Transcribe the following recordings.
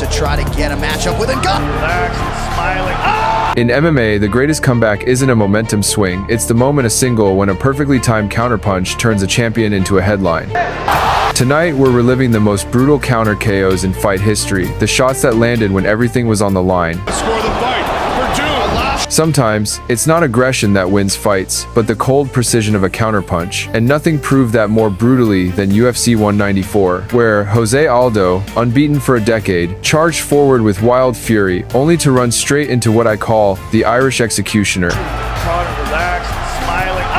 try to get a matchup with Ngannou. Relaxed and smiling. Oh! In MMA, the greatest comeback isn't a momentum swing, it's the moment a single when a perfectly timed counterpunch turns a champion into a headline. Tonight, we're reliving the most brutal counter KOs in fight history, the shots that landed when everything was on the line. Score the fight. Sometimes, it's not aggression that wins fights, but the cold precision of a counterpunch, and nothing proved that more brutally than UFC 194, where José Aldo, unbeaten for a decade, charged forward with wild fury, only to run straight into what I call the Irish executioner. Conor relaxed and smiling.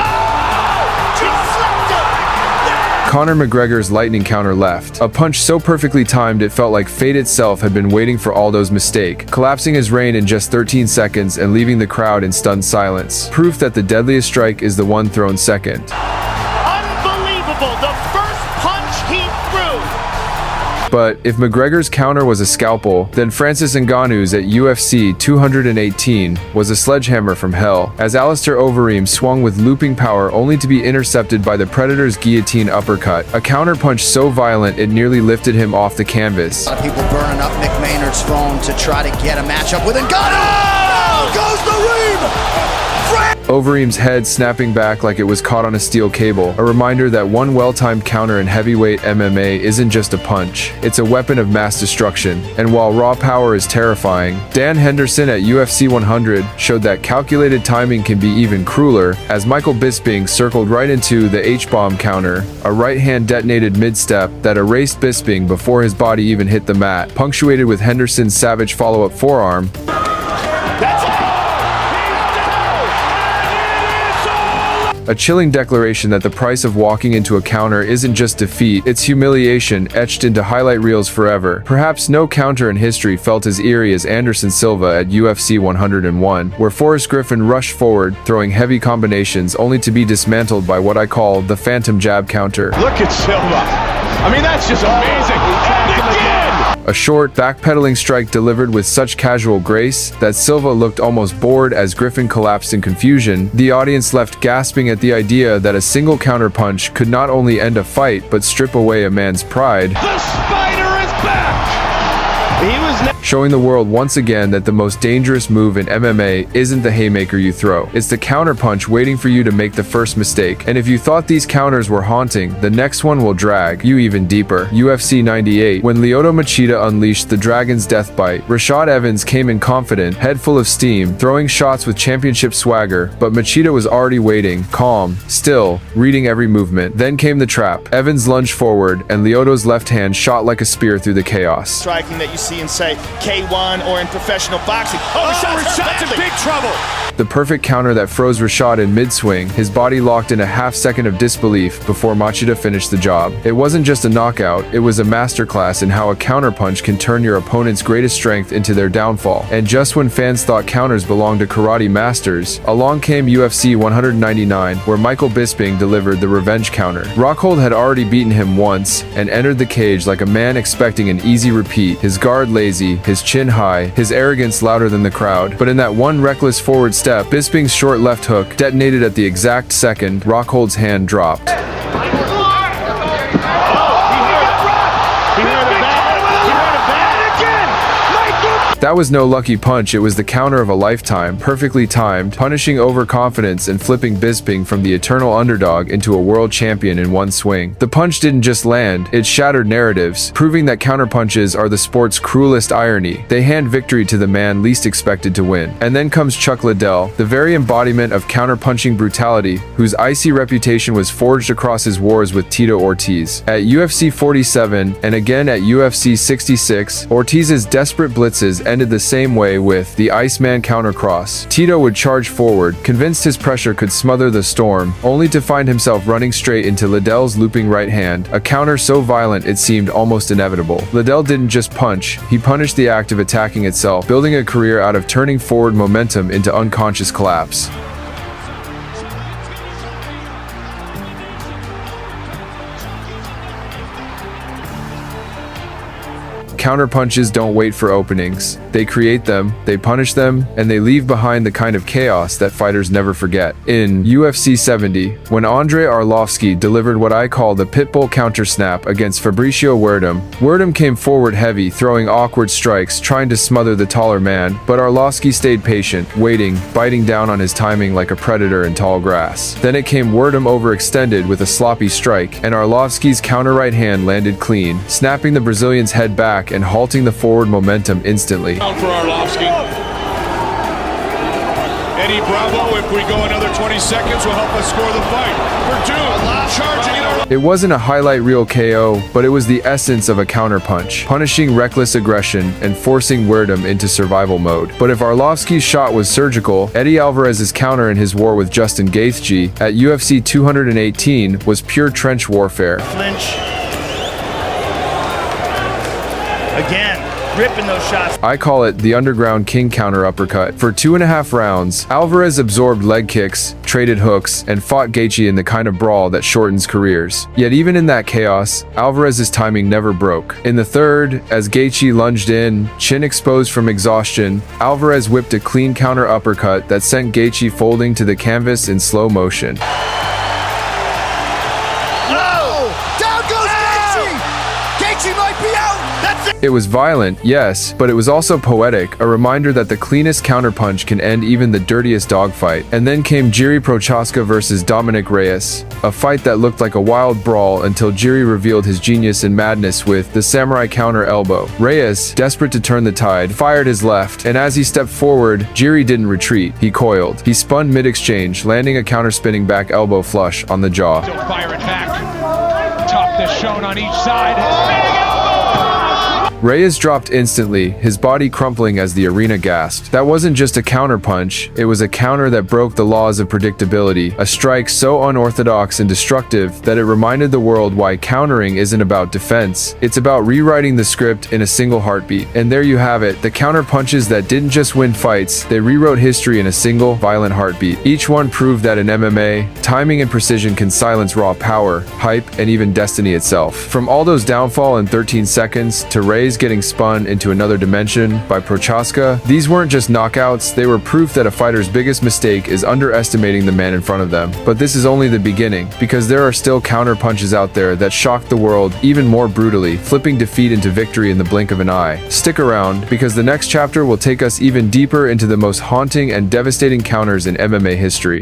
Conor McGregor's lightning counter left. A punch so perfectly timed it felt like fate itself had been waiting for Aldo's mistake, collapsing his reign in just 13 seconds and leaving the crowd in stunned silence. Proof that the deadliest strike is the one thrown second. Unbelievable! The first punch he threw! But if McGregor's counter was a scalpel, then Francis Ngannou's at UFC 218 was a sledgehammer from hell, as Alistair Overeem swung with looping power only to be intercepted by the Predator's guillotine uppercut, a counterpunch so violent it nearly lifted him off the canvas. A lot of people burning up Mick Maynard's phone to try to get a matchup with Ngannou. Down goes the Reem! Overeem's head snapping back like it was caught on a steel cable, a reminder that one well-timed counter in heavyweight MMA isn't just a punch, it's a weapon of mass destruction. And while raw power is terrifying, Dan Henderson at UFC 100 showed that calculated timing can be even crueler, as Michael Bisping circled right into the H-bomb counter, a right hand detonated mid-step that erased Bisping before his body even hit the mat, punctuated with Henderson's savage follow-up forearm. A chilling declaration that the price of walking into a counter isn't just defeat, it's humiliation etched into highlight reels forever. Perhaps no counter in history felt as eerie as Anderson Silva at UFC 101, where Forrest Griffin rushed forward, throwing heavy combinations only to be dismantled by what I call the phantom jab counter. Look at Silva. I mean, that's just amazing. And again! A short, backpedaling strike delivered with such casual grace that Silva looked almost bored as Griffin collapsed in confusion. The audience left gasping at the idea that a single counterpunch could not only end a fight but strip away a man's pride. The Spider is back! He was showing the world once again that the most dangerous move in MMA isn't the haymaker you throw. It's the counterpunch waiting for you to make the first mistake. And if you thought these counters were haunting, the next one will drag you even deeper. UFC 98, when Lyoto Machida unleashed the Dragon's death bite, Rashad Evans came in confident, head full of steam, throwing shots with championship swagger, but Machida was already waiting, calm, still, reading every movement. Then came the trap. Evans lunged forward, and Lyoto's left hand shot like a spear through the chaos. Striking that you see in, say, K1 or in professional boxing. Rashad's in big trouble. The perfect counter that froze Rashad in mid-swing, his body locked in a half second of disbelief before Machida finished the job. It wasn't just a knockout, it was a masterclass in how a counterpunch can turn your opponent's greatest strength into their downfall. And just when fans thought counters belonged to karate masters, along came UFC 199, where Michael Bisping delivered the revenge counter. Rockhold had already beaten him once, and entered the cage like a man expecting an easy repeat, his guard lazy, his chin high, his arrogance louder than the crowd. But in that one reckless forward step, Bisping's short left hook detonated at the exact second Rockhold's hand dropped. That was no lucky punch, it was the counter of a lifetime, perfectly timed, punishing overconfidence and flipping Bisping from the eternal underdog into a world champion in one swing. The punch didn't just land, it shattered narratives, proving that counterpunches are the sport's cruelest irony. They hand victory to the man least expected to win. And then comes Chuck Liddell, the very embodiment of counterpunching brutality, whose icy reputation was forged across his wars with Tito Ortiz. At UFC 47, and again at UFC 66, Ortiz's desperate blitzes ended the same way with the Iceman countercross. Tito would charge forward, convinced his pressure could smother the storm, only to find himself running straight into Liddell's looping right hand, a counter so violent it seemed almost inevitable. Liddell didn't just punch, he punished the act of attacking itself, building a career out of turning forward momentum into unconscious collapse. Counterpunches don't wait for openings. They create them, they punish them, and they leave behind the kind of chaos that fighters never forget. In UFC 70, when Andrei Arlovski delivered what I call the pitbull counter snap against Fabricio Werdum came forward heavy, throwing awkward strikes, trying to smother the taller man, but Arlovski stayed patient, waiting, biting down on his timing like a predator in tall grass. Then it came Werdum overextended with a sloppy strike, and Arlovski's counter right hand landed clean, snapping the Brazilian's head back and halting the forward momentum instantly. Out for Arlovski. Eddie Bravo, if we go another 20 seconds, will help us score the fight. Purdue, charging it. It wasn't a highlight reel KO, but it was the essence of a counterpunch, punishing reckless aggression and forcing Werdum into survival mode. But if Arlovski's shot was surgical, Eddie Alvarez's counter in his war with Justin Gaethje at UFC 218 was pure trench warfare. Flinch. Again, ripping those shots. I call it the underground king counter uppercut. For 2.5 rounds, Alvarez absorbed leg kicks, traded hooks, and fought Gaethje in the kind of brawl that shortens careers. Yet even in that chaos, Alvarez's timing never broke. In the third, as Gaethje lunged in, chin exposed from exhaustion, Alvarez whipped a clean counter uppercut that sent Gaethje folding to the canvas in slow motion. It was violent, yes, but it was also poetic, a reminder that the cleanest counterpunch can end even the dirtiest dogfight. And then came Jiri Procházka versus Dominick Reyes, a fight that looked like a wild brawl until Jiri revealed his genius and madness with the samurai counter elbow. Reyes, desperate to turn the tide, fired his left, and as he stepped forward, Jiri didn't retreat, he coiled. He spun mid-exchange, landing a counter-spinning back elbow flush on the jaw. Still firing back. Toughness shown on each side. Reyes dropped instantly, his body crumpling as the arena gasped. That wasn't just a counterpunch, it was a counter that broke the laws of predictability, a strike so unorthodox and destructive that it reminded the world why countering isn't about defense, it's about rewriting the script in a single heartbeat. And there you have it, the counterpunches that didn't just win fights, they rewrote history in a single, violent heartbeat. Each one proved that in MMA, timing and precision can silence raw power, hype, and even destiny itself. From Aldo's downfall in 13 seconds to Reyes getting spun into another dimension by Procházka, these weren't just knockouts, they were proof that a fighter's biggest mistake is underestimating the man in front of them. But this is only the beginning, because there are still counter punches out there that shock the world even more brutally, flipping defeat into victory in the blink of an eye. Stick around, because the next chapter will take us even deeper into the most haunting and devastating counters in MMA history.